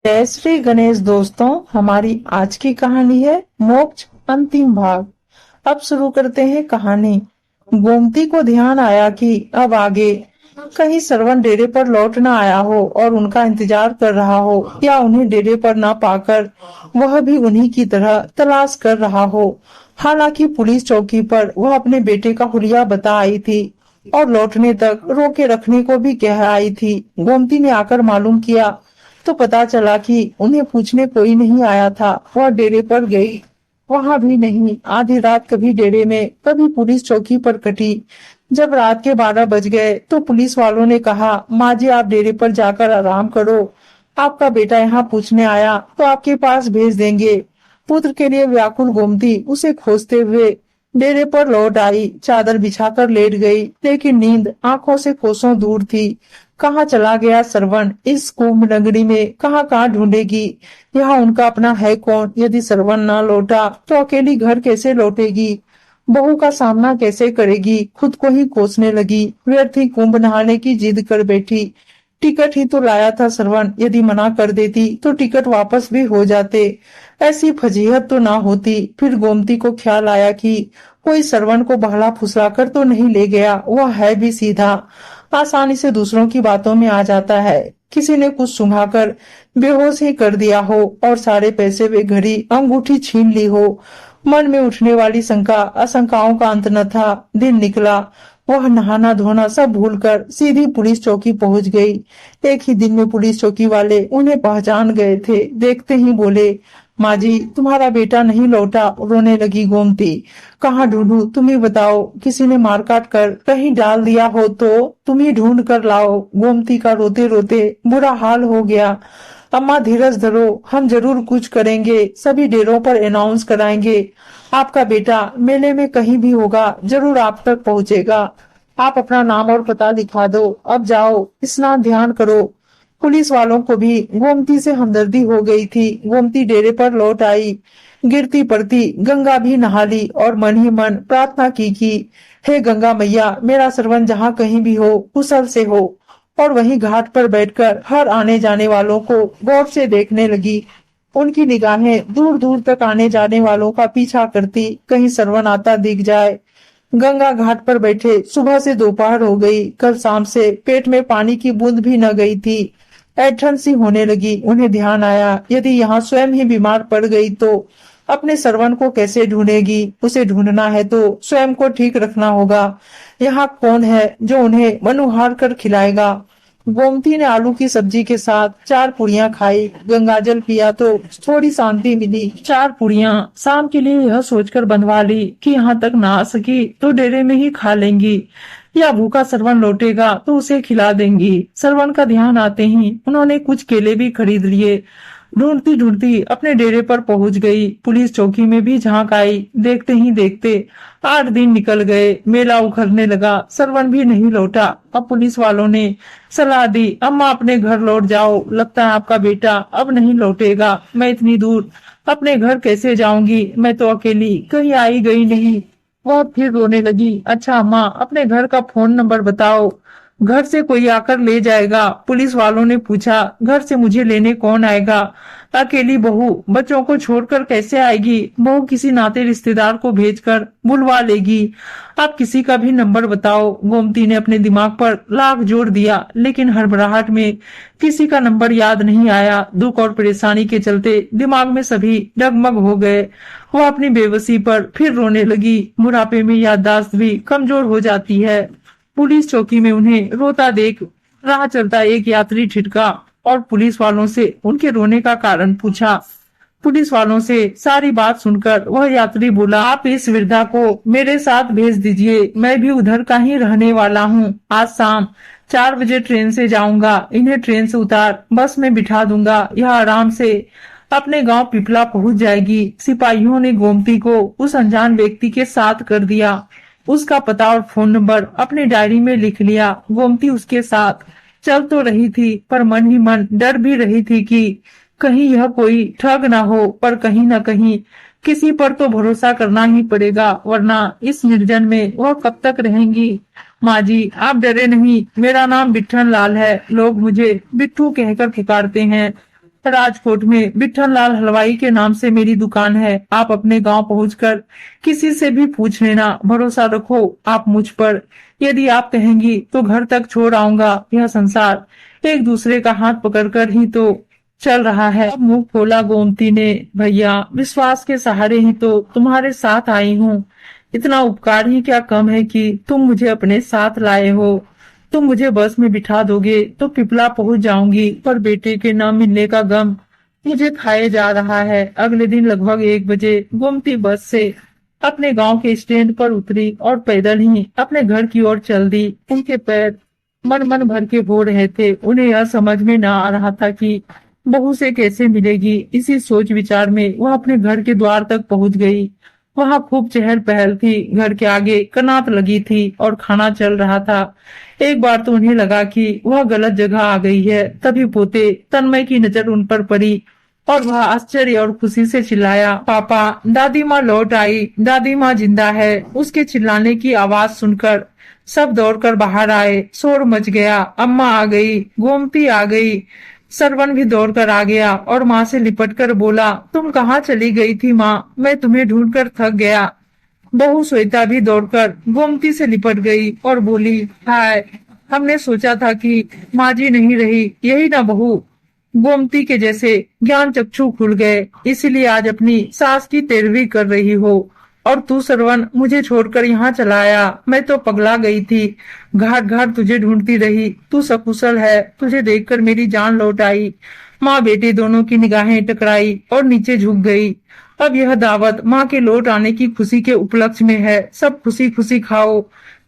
जय श्री गणेश दोस्तों। हमारी आज की कहानी है मोक्ष अंतिम भाग। अब शुरू करते हैं कहानी। गोमती को ध्यान आया कि अब आगे कहीं श्रवण डेरे पर लौट न आया हो और उनका इंतजार कर रहा हो, या उन्हें डेरे पर न पाकर वह भी उन्हीं की तरह तलाश कर रहा हो। हालांकि पुलिस चौकी पर वह अपने बेटे का हुलिया बता आई थी और लौटने तक रोके रखने को भी कह आई थी। गोमती ने आकर मालूम किया तो पता चला कि उन्हें पूछने कोई नहीं आया था। वह डेरे पर गई, वहां भी नहीं। आधी रात कभी डेरे में, कभी पुलिस चौकी पर कटी। जब रात के 12 बज गए तो पुलिस वालों ने कहा, माँ जी आप डेरे पर जाकर आराम करो, आपका बेटा यहाँ पूछने आया तो आपके पास भेज देंगे। पुत्र के लिए व्याकुल गोमती उसे खोजते हुए डेरे पर लौट आई। चादर बिछाकर लेट गई, लेकिन नींद आंखों से कोसों दूर थी। कहाँ चला गया श्रवण? इस कुंभ नगरी में कहाँ कहाँ ढूंढेगी? यहाँ उनका अपना है कौन? यदि श्रवण न लौटा तो अकेली घर कैसे लौटेगी? बहू का सामना कैसे करेगी? खुद को ही कोसने लगी। व्यर्थ ही कुंभ नहाने की जिद कर बैठी। टिकट ही तो लाया था श्रवण, यदि मना कर देती तो टिकट वापस भी हो जाते। ऐसी फजीहत तो ना होती। फिर गोमती को ख्याल आया कि कोई श्रवण को बहला फुसलाकर तो नहीं ले गया। वह है भी सीधा, आसानी से दूसरों की बातों में आ जाता है। किसी ने कुछ सुंघाकर बेहोश ही कर दिया हो और सारे पैसे वे घड़ी अंगूठी छीन ली हो। मन में उठने वाली शंका आशंकाओं का अंत न था। दिन निकला, वह नहाना धोना सब भूलकर सीधी पुलिस चौकी पहुंच गई। एक ही दिन में पुलिस चौकी वाले उन्हें पहचान गए थे। देखते ही बोले, माँ जी तुम्हारा बेटा नहीं लौटा। रोने लगी गोमती। कहाँ ढूंढूं, तुम ही बताओ। किसी ने मार काट कर कहीं डाल दिया हो तो तुम ही ढूंढ कर लाओ। गोमती का रोते रोते बुरा हाल हो गया। अम्मा धीरज धरो, हम जरूर कुछ करेंगे। सभी डेरों पर अनाउंस कराएंगे। आपका बेटा मेले में कहीं भी होगा, जरूर आप तक पहुंचेगा। आप अपना नाम और पता लिखा दो। अब जाओ, स्नान ध्यान करो। पुलिस वालों को भी गोमती से हमदर्दी हो गई थी। गोमती डेरे पर लौट आई। गिरती पड़ती गंगा भी नहा ली और मन ही मन प्रार्थना की कि हे गंगा मैया, मेरा श्रवण जहाँ कहीं भी हो कुशल से हो। और वहीं घाट पर बैठकर हर आने जाने वालों को गौर से देखने लगी। उनकी निगाहें दूर दूर तक आने जाने वालों का पीछा करती, कहीं श्रवण आता दिख जाए। गंगा घाट पर बैठे सुबह से दोपहर हो गई। कल शाम से पेट में पानी की बूंद भी न गई थी। ऐंठन सी होने लगी। उन्हें ध्यान आया, यदि यहाँ स्वयं ही बीमार पड़ गई तो अपने श्रवण को कैसे ढूंढेगी? उसे ढूंढना है तो स्वयं को ठीक रखना होगा। यहाँ कौन है जो उन्हें मनुहार कर खिलाएगा? गोमती ने आलू की सब्जी के साथ 4 पुड़ियां खाई। गंगाजल पिया तो थोड़ी शांति मिली। 4 पुड़ियां शाम के लिए यह सोचकर बंधवा ली कि यहाँ तक ना आ सकी तो डेरे में ही खा लेंगी, या भूखा श्रवण लौटेगा तो उसे खिला देंगी। श्रवण का ध्यान आते ही उन्होंने कुछ केले भी खरीद लिए। ढूंढती ढूंढती अपने डेरे पर पहुंच गई। पुलिस चौकी में भी झांक आई। देखते ही देखते 8 दिन निकल गए। मेला उखड़ने लगा, श्रवण भी नहीं लौटा। अब पुलिस वालों ने सलाह दी, अम्मा अपने घर लौट जाओ, लगता है आपका बेटा अब नहीं लौटेगा। मैं इतनी दूर अपने घर कैसे जाऊंगी? मैं तो अकेली कहीं आई गई नहीं। वह फिर रोने लगी। अच्छा अम्मा, अपने घर का फोन नंबर बताओ, घर से कोई आकर ले जाएगा। पुलिस वालों ने पूछा, घर से मुझे लेने कौन आएगा? अकेली बहू बच्चों को छोड़कर कैसे आएगी? बहू किसी नाते रिश्तेदार को भेजकर बुलवा लेगी। आप किसी का भी नंबर बताओ। गोमती ने अपने दिमाग पर लाख जोर दिया, लेकिन हड़बड़ाहट में किसी का नंबर याद नहीं आया। दुख और परेशानी के चलते दिमाग में सभी डगमग हो गए। वह अपनी बेबसी पर फिर रोने लगी। बुढ़ापे में याददाश्त भी कमजोर हो जाती है। पुलिस चौकी में उन्हें रोता देख राह चलता एक यात्री ठिठका और पुलिस वालों से उनके रोने का कारण पूछा। पुलिस वालों से सारी बात सुनकर वह यात्री बोला, आप इस वृद्धा को मेरे साथ भेज दीजिए, मैं भी उधर का ही रहने वाला हूँ। आज शाम 4 बजे ट्रेन से जाऊंगा। इन्हें ट्रेन से उतार बस में बिठा दूंगा। यह आराम से अपने गांव पिपला पहुंच जाएगी। सिपाहियों ने गोमती को उस अनजान व्यक्ति के साथ कर दिया। उसका पता और फोन नंबर अपनी डायरी में लिख लिया। गोमती उसके साथ चल तो रही थी, पर मन ही मन डर भी रही थी कि कहीं यह कोई ठग ना हो। पर कहीं न कहीं किसी पर तो भरोसा करना ही पड़ेगा, वरना इस निर्जन में वह कब तक रहेंगी। माँ जी आप डरे नहीं, मेरा नाम बिट्ठन लाल है। लोग मुझे बिट्ठू कहकर पुकारते हैं। राजकोट में बिठन लाल हलवाई के नाम से मेरी दुकान है। आप अपने गांव पहुंचकर किसी से भी पूछ लेना। भरोसा रखो आप मुझ पर। यदि आप कहेंगी तो घर तक छोड़ आऊंगा। यह संसार एक दूसरे का हाथ पकड़कर ही तो चल रहा है। अब मुंह खोला गोमती ने। भैया, विश्वास के सहारे ही तो तुम्हारे साथ आई हूँ। इतना उपकार ही क्या कम है कि तुम मुझे अपने साथ लाए हो। तुम मुझे बस में बिठा दोगे तो पिपला पहुंच जाऊंगी, पर बेटे के न मिलने का गम मुझे खाए जा रहा है। अगले दिन लगभग 1 बजे गोमती बस से अपने गांव के स्टैंड पर उतरी और पैदल ही अपने घर की ओर चल दी। उनके पैर मन मन भर के हो रहे थे। उन्हें यह समझ में न आ रहा था कि बहू से कैसे मिलेगी। इसी सोच विचार में वह अपने घर के द्वार तक पहुंच गई। वहां खूब चहल पहल थी। घर के आगे कनात लगी थी और खाना चल रहा था। एक बार तो उन्हें लगा कि वह गलत जगह आ गई है। तभी पोते तन्मय की नजर उन पर पड़ी और वह आश्चर्य और खुशी से चिल्लाया, पापा, दादी माँ लौट आई। दादी माँ जिंदा है। उसके चिल्लाने की आवाज सुनकर सब दौड़कर बाहर आए। शोर मच गया। अम्मा आ गई, गोमती आ गई। सरवन भी दौड़कर आ गया और माँ से लिपटकर बोला, तुम कहाँ चली गई थी माँ? मैं तुम्हें ढूंढकर थक गया। बहू श्वेता भी दौड़कर गोमती से लिपट गई और बोली, हाय, हमने सोचा था कि माँ जी नहीं रही। यही ना बहू? गोमती के जैसे ज्ञान चक्षु खुल गए, इसलिए आज अपनी सास की तेरवी कर रही हो। और तू सरवन मुझे छोड़कर यहाँ चला आया। मैं तो पगला गई थी। घाट घाट तुझे ढूंढती रही। तू सकुशल है। तुझे देखकर मेरी जान लौट आई। माँ बेटे दोनों की निगाहें टकराई और नीचे झुक गई। अब यह दावत माँ के लौट आने की खुशी के उपलक्ष्य में है। सब खुशी खुशी खाओ।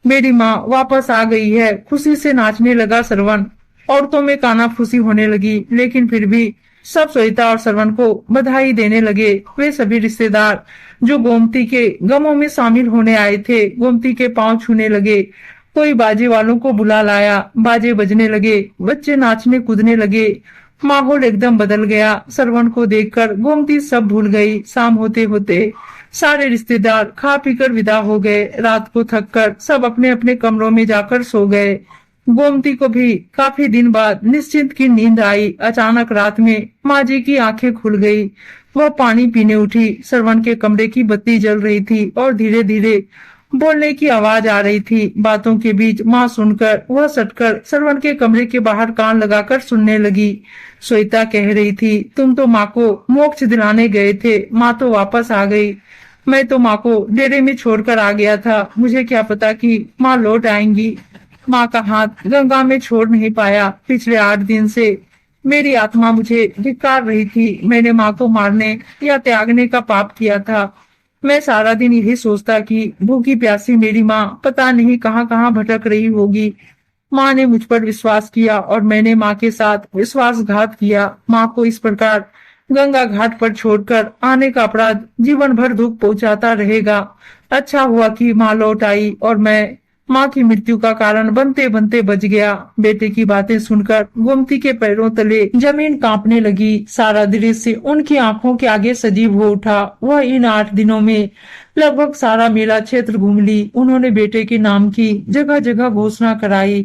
मेरी माँ वापस आ गई है। खुशी से नाचने लगा सरवन। औरतों में कानाफूसी होने लगी, लेकिन फिर भी सब श्वेता और सरवन को बधाई देने लगे। वे सभी रिश्तेदार जो गोमती के गमों में शामिल होने आए थे गोमती के पांव छूने लगे। कोई बाजे वालों को बुला लाया। बाजे बजने लगे। बच्चे नाचने कूदने लगे। माहौल एकदम बदल गया। सरवन को देखकर गोमती सब भूल गई। शाम होते होते सारे रिश्तेदार खा पीकर विदा हो गए। रात को थककर सब अपने अपने कमरों में जाकर सो गए। गोमती को भी काफी दिन बाद निश्चिंत की नींद आई। अचानक रात में माँ जी की आंखें खुल गई। वह पानी पीने उठी। सरवन के कमरे की बत्ती जल रही थी और धीरे धीरे बोलने की आवाज आ रही थी। बातों के बीच माँ सुनकर वह सटकर सरवन के कमरे के बाहर कान लगाकर सुनने लगी। श्वेता कह रही थी, तुम तो माँ को मोक्ष दिलाने गए थे। माँ तो वापस आ गई। मैं तो माँ को डेरे में छोड़कर आ गया था। मुझे क्या पता कि माँ लौट आएंगी। माँ का हाथ गंगा में छोड़ नहीं पाया। पिछले 8 दिन से मेरी आत्मा मुझे धिक्कार रही थी। मैंने माँ को मारने या त्यागने का पाप किया था। मैं सारा दिन यही सोचता कि भूखी प्यासी मेरी माँ पता नहीं कहाँ कहाँ भटक रही होगी। माँ ने मुझ पर विश्वास किया और मैंने माँ के साथ विश्वासघात किया। माँ को इस प्रकार गंगा घाट पर छोड़कर आने का अपराध जीवन भर दुख पहुंचाता रहेगा। अच्छा हुआ कि माँ लौट आई और मैं माँ की मृत्यु का कारण बनते बनते बच गया। बेटे की बातें सुनकर गोमती के पैरों तले जमीन कांपने लगी। सारा दृश्य उनकी आंखों के आगे सजीव हो उठा। वह इन 8 दिनों में लगभग सारा मेला क्षेत्र घूम ली। उन्होंने बेटे के नाम की जगह जगह घोषणा कराई,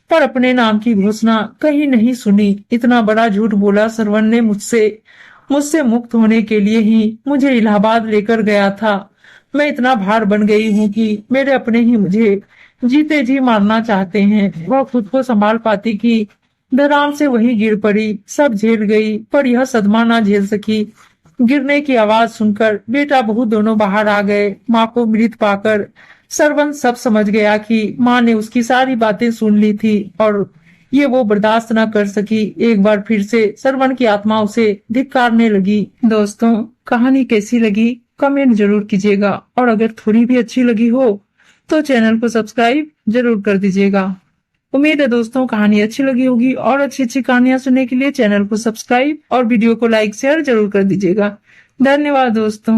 पर अपने नाम की घोषणा कहीं नहीं सुनी। इतना बड़ा झूठ बोला सरवन ने मुझसे मुक्त होने के लिए ही मुझे इलाहाबाद लेकर गया था। मैं इतना भार बन गई हूँ कि मेरे अपने ही मुझे जीते जी मारना चाहते हैं। वह खुद को संभाल पाती कि धड़ाम से वही गिर पड़ी। सब झेल गई, पर यह सदमा ना झेल सकी। गिरने की आवाज सुनकर बेटा बहू दोनों बाहर आ गए। माँ को मृत पाकर सरवन सब समझ गया कि माँ ने उसकी सारी बातें सुन ली थी और ये वो बर्दाश्त न कर सकी। एक बार फिर से सरवन की आत्मा उसे धिक्कारने लगी। दोस्तों, कहानी कैसी लगी कमेंट जरूर कीजिएगा और अगर थोड़ी भी अच्छी लगी हो तो चैनल को सब्सक्राइब जरूर कर दीजिएगा। उम्मीद है दोस्तों कहानी अच्छी लगी होगी और अच्छी अच्छी कहानियां सुनने के लिए चैनल को सब्सक्राइब और वीडियो को लाइक शेयर जरूर कर दीजिएगा। धन्यवाद दोस्तों।